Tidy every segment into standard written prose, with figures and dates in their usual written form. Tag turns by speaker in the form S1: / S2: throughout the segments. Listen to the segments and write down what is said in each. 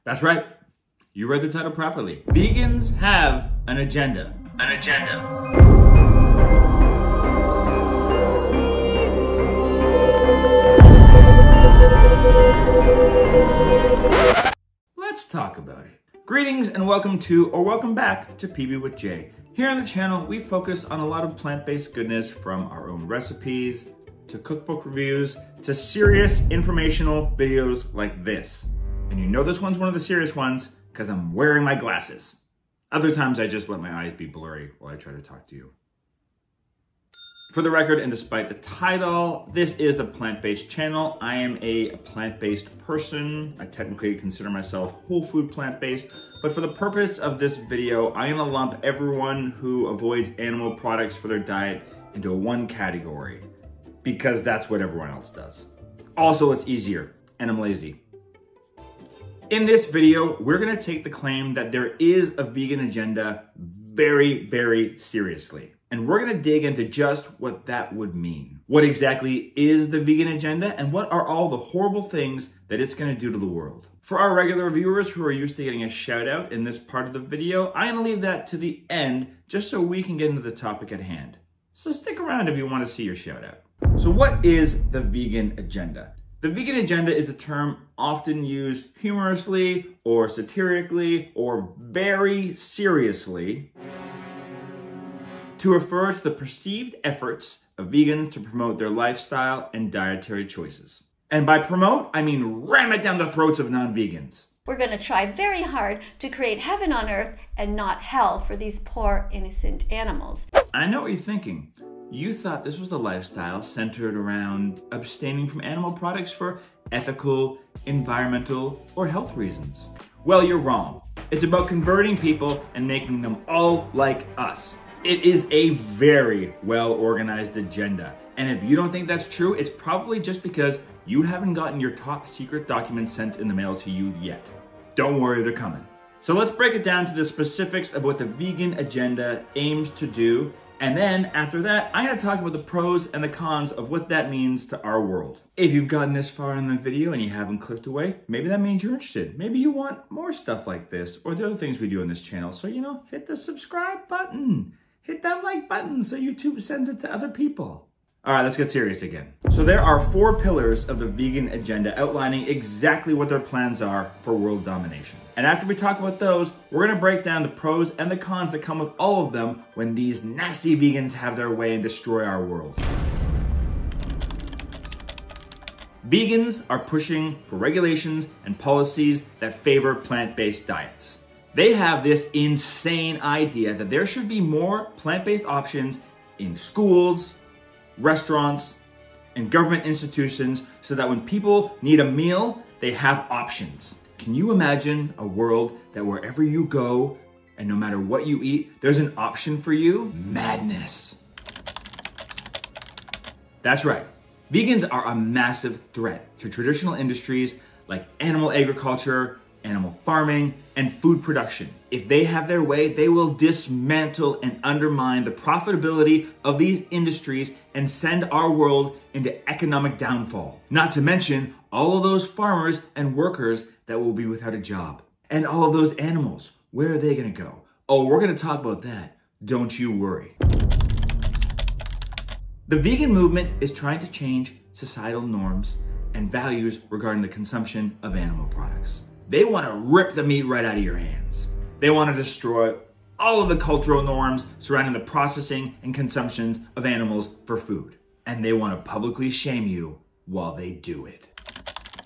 S1: That's right. You read the title properly. Vegans have an agenda. An agenda. Let's talk about it. Greetings and welcome to, or welcome back to PB with Jay. Here on the channel, we focus on a lot of plant-based goodness, from our own recipes, to cookbook reviews, to serious informational videos like this. And you know this one's one of the serious ones because I'm wearing my glasses. Other times I just let my eyes be blurry while I try to talk to you. For the record, and despite the title, this is a plant-based channel. I am a plant-based person. I technically consider myself whole food plant-based, but for the purpose of this video, I'm gonna lump everyone who avoids animal products for their diet into one category, because that's what everyone else does. Also, it's easier, and I'm lazy. In this video, we're gonna take the claim that there is a vegan agenda very, very seriously. And we're gonna dig into just what that would mean. What exactly is the vegan agenda, and what are all the horrible things that it's gonna do to the world? For our regular viewers who are used to getting a shout out in this part of the video, I'm gonna leave that to the end just so we can get into the topic at hand. So stick around if you wanna see your shout out. So what is the vegan agenda? The vegan agenda is a term often used humorously or satirically or very seriously to refer to the perceived efforts of vegans to promote their lifestyle and dietary choices. And by promote, I mean ram it down the throats of non-vegans.
S2: We're going to try very hard to create heaven on earth and not hell for these poor, innocent animals.
S1: I know what you're thinking. You thought this was a lifestyle centered around abstaining from animal products for ethical, environmental, or health reasons. Well, you're wrong. It's about converting people and making them all like us. It is a very well-organized agenda. And if you don't think that's true, it's probably just because you haven't gotten your top secret documents sent in the mail to you yet. Don't worry, they're coming. So let's break it down to the specifics of what the vegan agenda aims to do. And then after that, I'm gonna talk about the pros and the cons of what that means to our world. If you've gotten this far in the video and you haven't clicked away, maybe that means you're interested. Maybe you want more stuff like this or the other things we do on this channel. So, hit the subscribe button. Hit that like button so YouTube sends it to other people. All right, let's get serious again. So there are 4 pillars of the vegan agenda outlining exactly what their plans are for world domination. And after we talk about those, we're gonna break down the pros and the cons that come with all of them when these nasty vegans have their way and destroy our world. Vegans are pushing for regulations and policies that favor plant-based diets. They have this insane idea that there should be more plant-based options in schools, restaurants, and government institutions so that when people need a meal, they have options. Can you imagine a world that wherever you go and no matter what you eat, there's an option for you? Madness. That's right. Vegans are a massive threat to traditional industries like animal agriculture, animal farming, and food production. If they have their way, they will dismantle and undermine the profitability of these industries and send our world into economic downfall. Not to mention all of those farmers and workers that will be without a job. And all of those animals, where are they gonna go? Oh, we're gonna talk about that. Don't you worry. The vegan movement is trying to change societal norms and values regarding the consumption of animal products. They want to rip the meat right out of your hands. They want to destroy all of the cultural norms surrounding the processing and consumption of animals for food. And they want to publicly shame you while they do it.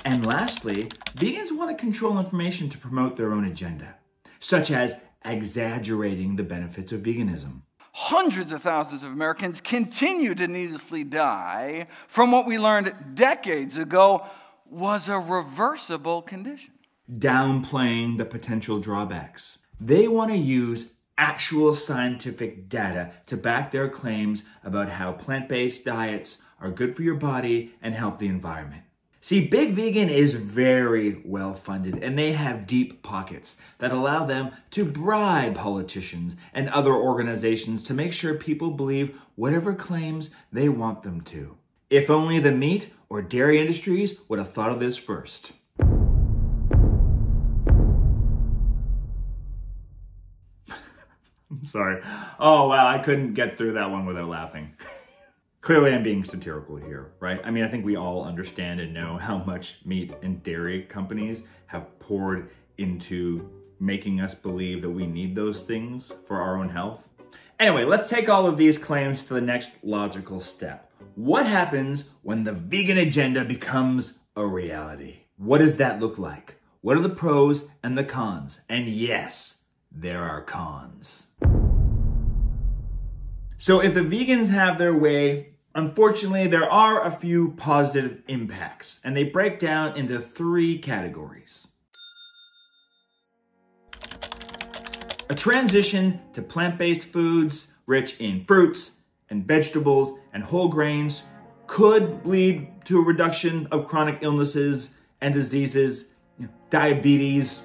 S1: And lastly, vegans want to control information to promote their own agenda, such as exaggerating the benefits of veganism.
S3: Hundreds of thousands of Americans continue to needlessly die from what we learned decades ago was a reversible condition.
S1: Downplaying the potential drawbacks. They want to use actual scientific data to back their claims about how plant-based diets are good for your body and help the environment. See, Big Vegan is very well funded and they have deep pockets that allow them to bribe politicians and other organizations to make sure people believe whatever claims they want them to. If only the meat or dairy industries would have thought of this first. Sorry. Oh, wow, I couldn't get through that one without laughing. Clearly, I'm being satirical here, right? I mean, I think we all understand and know how much meat and dairy companies have poured into making us believe that we need those things for our own health. Anyway, let's take all of these claims to the next logical step. What happens when the vegan agenda becomes a reality? What does that look like? What are the pros and the cons? And yes, there are cons. So if the vegans have their way, unfortunately, there are a few positive impacts, and they break down into 3 categories. A transition to plant-based foods rich in fruits and vegetables and whole grains could lead to a reduction of chronic illnesses and diseases, diabetes,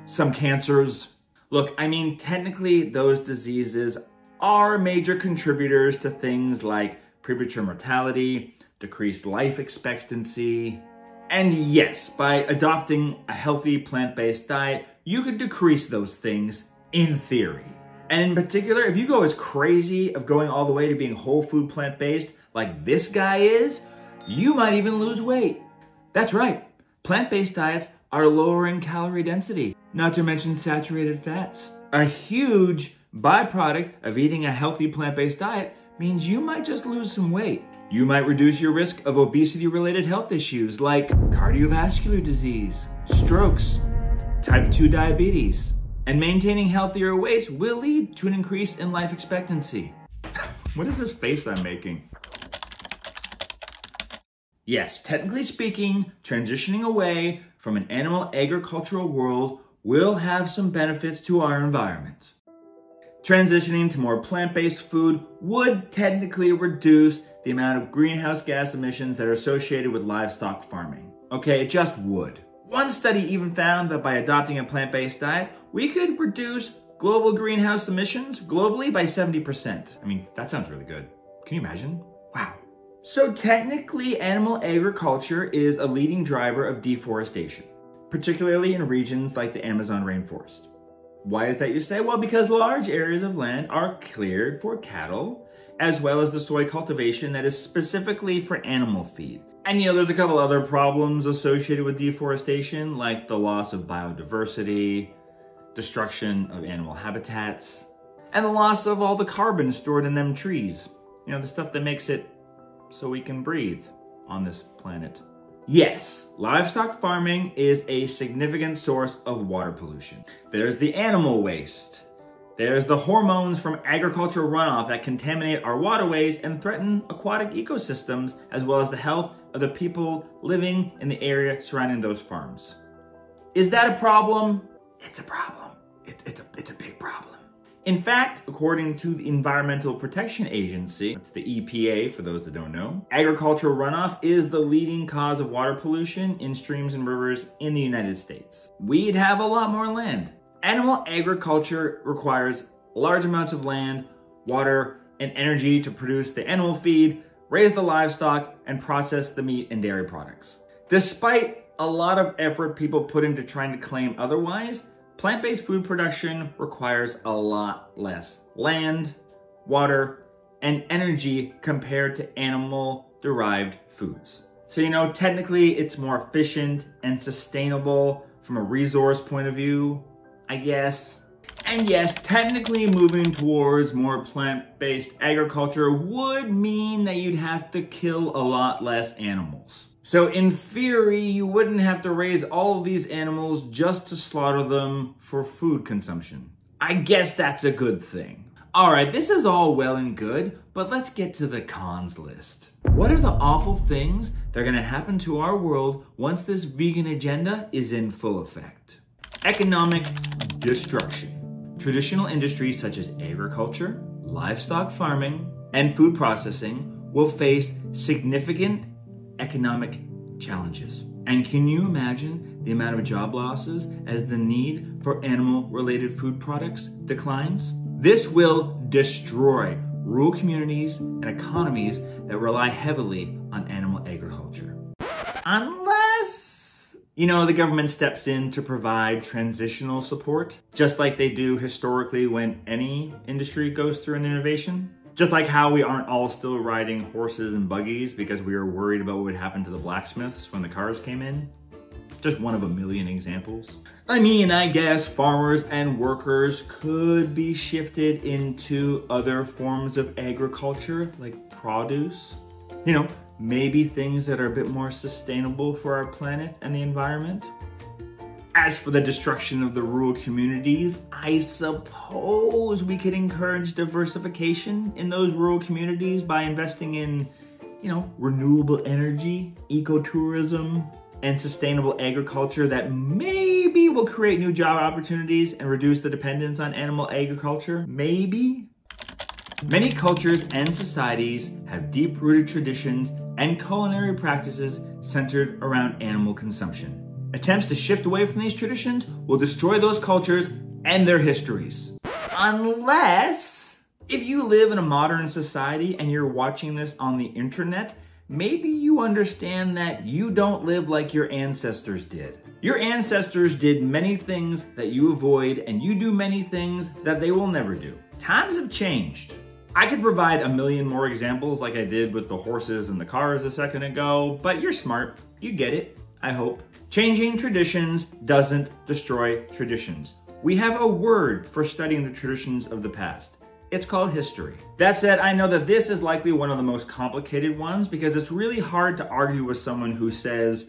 S1: some cancers. Look, I mean, technically those diseases are major contributors to things like premature mortality, decreased life expectancy. And yes, by adopting a healthy plant-based diet, you could decrease those things in theory. And in particular, if you go as crazy of going all the way to being whole food plant-based like this guy is, you might even lose weight. That's right, plant-based diets are lowering calorie density, not to mention saturated fats. A huge byproduct of eating a healthy plant-based diet means you might just lose some weight. You might reduce your risk of obesity-related health issues like cardiovascular disease, strokes, type 2 diabetes. And maintaining healthier weights will lead to an increase in life expectancy. What is this face I'm making? Yes, technically speaking, transitioning away from an animal agricultural world will have some benefits to our environment. Transitioning to more plant-based food would technically reduce the amount of greenhouse gas emissions that are associated with livestock farming. Okay, it just would. One study even found that by adopting a plant-based diet, we could reduce global greenhouse emissions globally by 70%. I mean, that sounds really good. Can you imagine? Wow. So technically, animal agriculture is a leading driver of deforestation, particularly in regions like the Amazon rainforest. Why is that, you say? Well, because large areas of land are cleared for cattle, as well as the soy cultivation that is specifically for animal feed. And there's a couple other problems associated with deforestation, like the loss of biodiversity, destruction of animal habitats, and the loss of all the carbon stored in them trees. The stuff that makes it so we can breathe on this planet. Yes, livestock farming is a significant source of water pollution. There's the animal waste. There's the hormones from agricultural runoff that contaminate our waterways and threaten aquatic ecosystems, as well as the health of the people living in the area surrounding those farms. Is that a problem? It's a problem. It's a big problem. In fact, according to the Environmental Protection Agency, that's the EPA for those that don't know, agricultural runoff is the leading cause of water pollution in streams and rivers in the United States. We'd have a lot more land. Animal agriculture requires large amounts of land, water, and energy to produce the animal feed, raise the livestock, and process the meat and dairy products. Despite a lot of effort people put into trying to claim otherwise, plant-based food production requires a lot less land, water, and energy compared to animal-derived foods. So, technically it's more efficient and sustainable from a resource point of view, I guess. And yes, technically moving towards more plant-based agriculture would mean that you'd have to kill a lot less animals. So in theory, you wouldn't have to raise all of these animals just to slaughter them for food consumption. I guess that's a good thing. All right, this is all well and good, but let's get to the cons list. What are the awful things that are gonna happen to our world once this vegan agenda is in full effect? Economic destruction. Traditional industries such as agriculture, livestock farming, and food processing will face significant economic challenges. And can you imagine the amount of job losses as the need for animal-related food products declines? This will destroy rural communities and economies that rely heavily on animal agriculture. Unless You know, the government steps in to provide transitional support, just like they do historically when any industry goes through an innovation. Just like how we aren't all still riding horses and buggies because we were worried about what would happen to the blacksmiths when the cars came in. Just one of a million examples. I mean, I guess farmers and workers could be shifted into other forms of agriculture, like produce. You know, maybe things that are a bit more sustainable for our planet and the environment. As for the destruction of the rural communities, I suppose we could encourage diversification in those rural communities by investing in, you know, renewable energy, ecotourism, and sustainable agriculture that maybe will create new job opportunities and reduce the dependence on animal agriculture. Maybe. Many cultures and societies have deep-rooted traditions and culinary practices centered around animal consumption. Attempts to shift away from these traditions will destroy those cultures and their histories. Unless, if you live in a modern society and you're watching this on the internet, maybe you understand that you don't live like your ancestors did. Your ancestors did many things that you avoid, and you do many things that they will never do. Times have changed. I could provide a million more examples like I did with the horses and the cars a second ago, but you're smart. You get it, I hope. Changing traditions doesn't destroy traditions. We have a word for studying the traditions of the past. It's called history. That said, I know that this is likely one of the most complicated ones because it's really hard to argue with someone who says,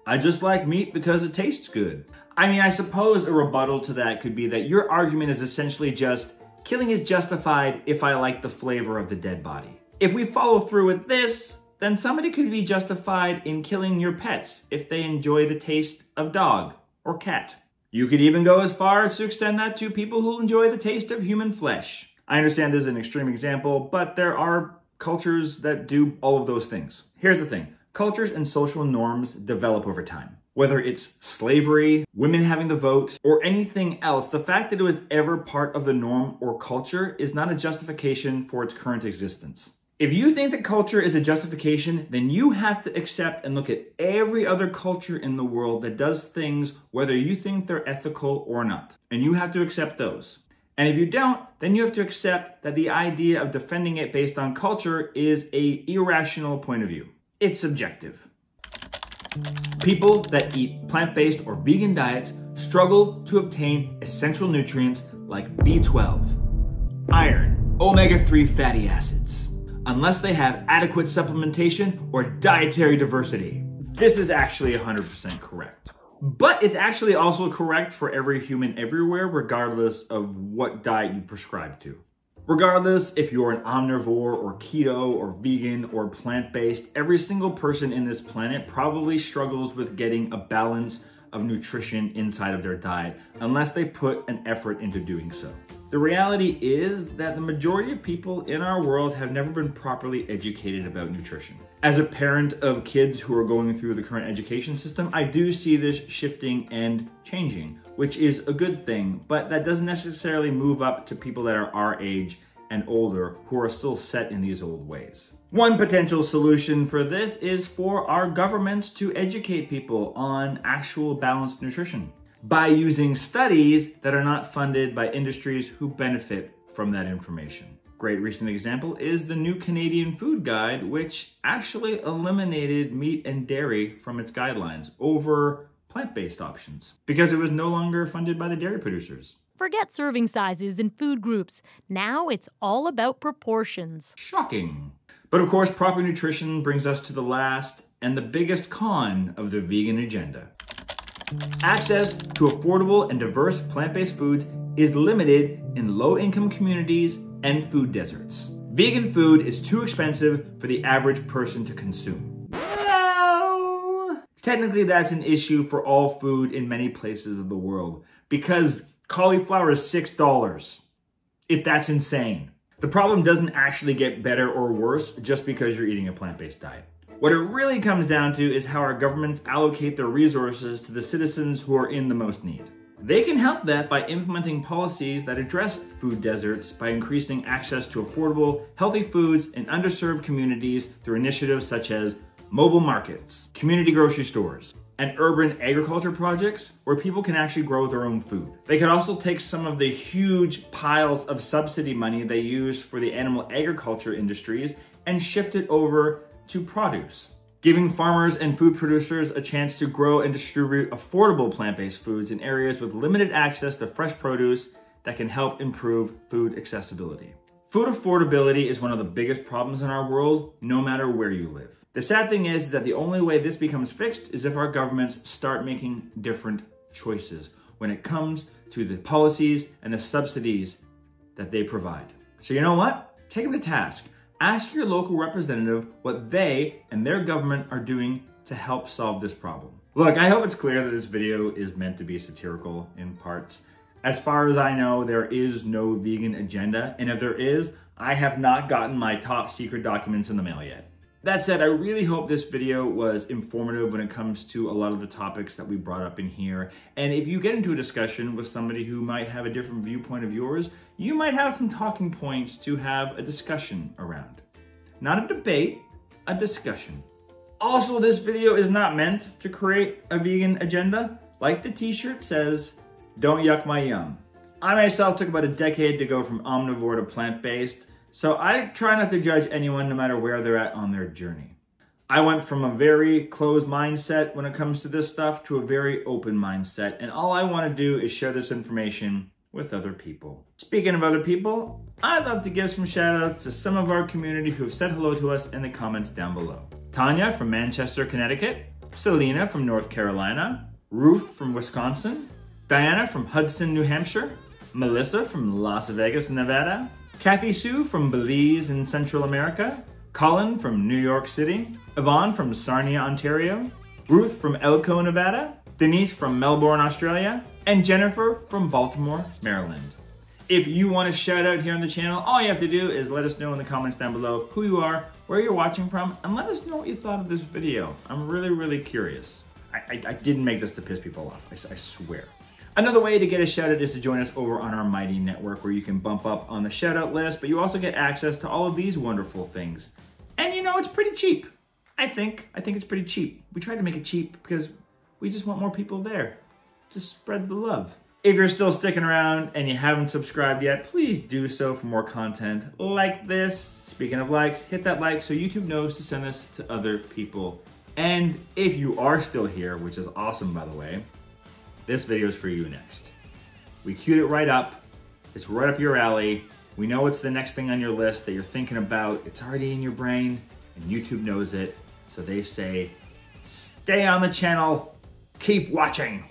S1: I just like meat because it tastes good. I mean, I suppose a rebuttal to that could be that your argument is essentially just, killing is justified if I like the flavor of the dead body. If we follow through with this, then somebody could be justified in killing your pets if they enjoy the taste of dog or cat. You could even go as far as to extend that to people who enjoy the taste of human flesh. I understand this is an extreme example, but there are cultures that do all of those things. Here's the thing. Cultures and social norms develop over time. Whether it's slavery, women having the vote, or anything else, the fact that it was ever part of the norm or culture is not a justification for its current existence. If you think that culture is a justification, then you have to accept and look at every other culture in the world that does things whether you think they're ethical or not. And you have to accept those. And if you don't, then you have to accept that the idea of defending it based on culture is an irrational point of view. It's subjective. People that eat plant-based or vegan diets struggle to obtain essential nutrients like B12, iron, omega-3 fatty acids, unless they have adequate supplementation or dietary diversity. This is actually 100% correct. But it's actually also correct for every human everywhere, regardless of what diet you prescribe to. Regardless if you're an omnivore or keto or vegan or plant-based, every single person in this planet probably struggles with getting a balance of nutrition inside of their diet unless they put an effort into doing so. The reality is that the majority of people in our world have never been properly educated about nutrition. As a parent of kids who are going through the current education system, I do see this shifting and changing, which is a good thing, but that doesn't necessarily move up to people that are our age and older who are still set in these old ways. One potential solution for this is for our governments to educate people on actual balanced nutrition by using studies that are not funded by industries who benefit from that information. Great recent example is the new Canadian Food Guide, which actually eliminated meat and dairy from its guidelines over plant-based options because it was no longer funded by the dairy producers.
S4: Forget serving sizes and food groups. Now it's all about proportions.
S1: Shocking. But of course, proper nutrition brings us to the last and the biggest con of the vegan agenda. Access to affordable and diverse plant-based foods is limited in low-income communities and food deserts. Vegan food is too expensive for the average person to consume. Well, technically that's an issue for all food in many places of the world because cauliflower is $6. That's insane. The problem doesn't actually get better or worse just because you're eating a plant-based diet. What it really comes down to is how our governments allocate their resources to the citizens who are in the most need. They can help that by implementing policies that address food deserts by increasing access to affordable, healthy foods in underserved communities through initiatives such as mobile markets, community grocery stores, and urban agriculture projects where people can actually grow their own food. They could also take some of the huge piles of subsidy money they use for the animal agriculture industries and shift it over to produce, giving farmers and food producers a chance to grow and distribute affordable plant-based foods in areas with limited access to fresh produce that can help improve food accessibility. Food affordability is one of the biggest problems in our world, no matter where you live. The sad thing is that the only way this becomes fixed is if our governments start making different choices when it comes to the policies and the subsidies that they provide. So you know what? Take them to task. Ask your local representative what they and their government are doing to help solve this problem. Look, I hope it's clear that this video is meant to be satirical in parts. As far as I know, there is no vegan agenda, and if there is, I have not gotten my top secret documents in the mail yet. That said, I really hope this video was informative when it comes to a lot of the topics that we brought up in here. And if you get into a discussion with somebody who might have a different viewpoint of yours, you might have some talking points to have a discussion around. Not a debate, a discussion. Also, this video is not meant to create a vegan agenda. Like the t-shirt says, don't yuck my yum. I myself took about a decade to go from omnivore to plant-based, so I try not to judge anyone no matter where they're at on their journey. I went from a very closed mindset when it comes to this stuff to a very open mindset, and all I want to do is share this information with other people. Speaking of other people, I'd love to give some shout outs to some of our community who have said hello to us in the comments down below. Tanya from Manchester, Connecticut, Selena from North Carolina, Ruth from Wisconsin, Diana from Hudson, New Hampshire, Melissa from Las Vegas, Nevada, Kathy Sue from Belize in Central America, Colin from New York City, Yvonne from Sarnia, Ontario, Ruth from Elko, Nevada, Denise from Melbourne, Australia, and Jennifer from Baltimore, Maryland. If you want a shout out here on the channel, all you have to do is let us know in the comments down below who you are, where you're watching from, and let us know what you thought of this video. I'm really curious. I didn't make this to piss people off, I swear. Another way to get a shout out is to join us over on our Mighty Network, where you can bump up on the shout out list, but you also get access to all of these wonderful things. And you know, it's pretty cheap. I think it's pretty cheap. We tried to make it cheap because we just want more people there to spread the love. If you're still sticking around and you haven't subscribed yet, please do so for more content like this. Speaking of likes, hit that like so YouTube knows to send this to other people. And if you are still here, which is awesome by the way, this video is for you next. We queued it right up. It's right up your alley. We know it's the next thing on your list that you're thinking about. It's already in your brain and YouTube knows it. So they say, stay on the channel, keep watching.